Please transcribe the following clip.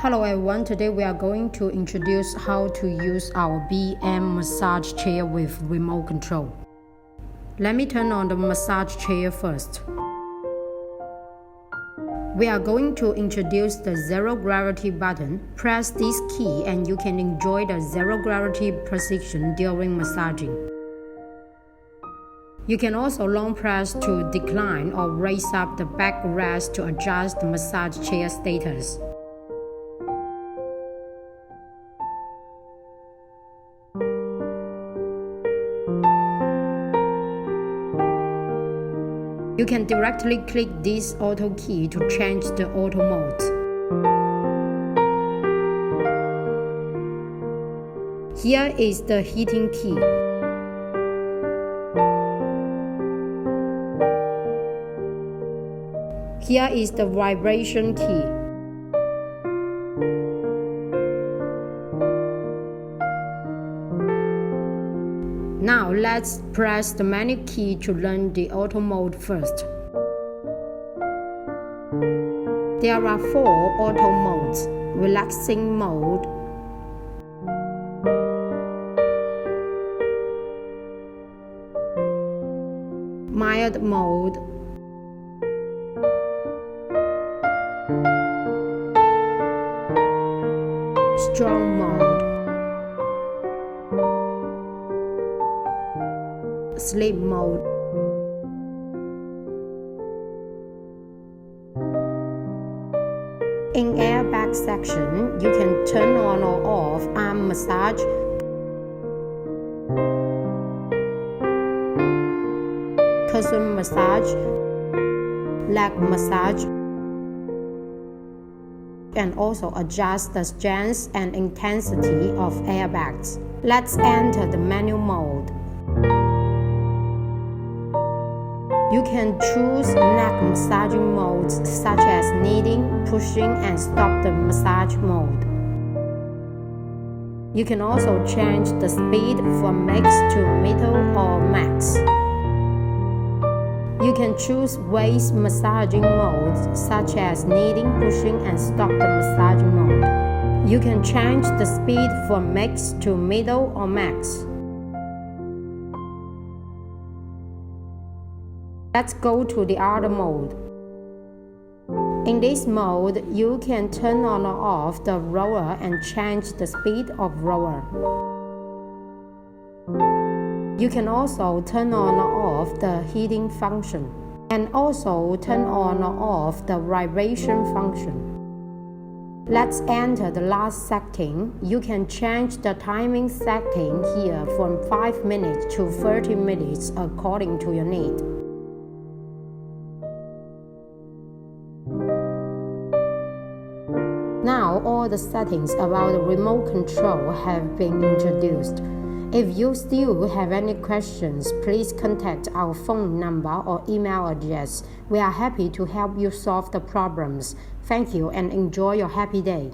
Hello everyone, today we are going to introduce how to use our BM massage chair with remote control. Let me turn on the massage chair first. We are going to introduce the zero gravity button. Press this key and you can enjoy the zero gravity position during massaging. You can also long press to decline or raise up the backrest to adjust the massage chair status. You can directly click this auto key to change the auto mode. Here is the heating key. Here is the vibration key. Now let's press the menu key to learn the auto mode first. There are 4 auto modes: relaxing mode, mild mode, strong mode, sleep mode. In airbag section, you can turn on or off arm massage, cushion massage, leg massage, and also adjust the strength and intensity of airbags. Let's enter the menu mode. You can choose neck massaging modes such as kneading, pushing, and stop the massage mode. You can also change the speed from max to middle or max. You can choose waist massaging modes such as kneading, pushing, and stop the massaging mode. You can change the speed from max to middle or max. Let's go to the other mode. In this mode, you can turn on or off the roller and change the speed of roller. You can also turn on or off the heating function, and also turn on or off the vibration function. Let's enter the last setting. You can change the timing setting here from 5 minutes to 30 minutes according to your need. Now all the settings about the remote control have been introduced. If you still have any questions, please contact our phone number or email address. We are happy to help you solve the problems. Thank you and enjoy your happy day.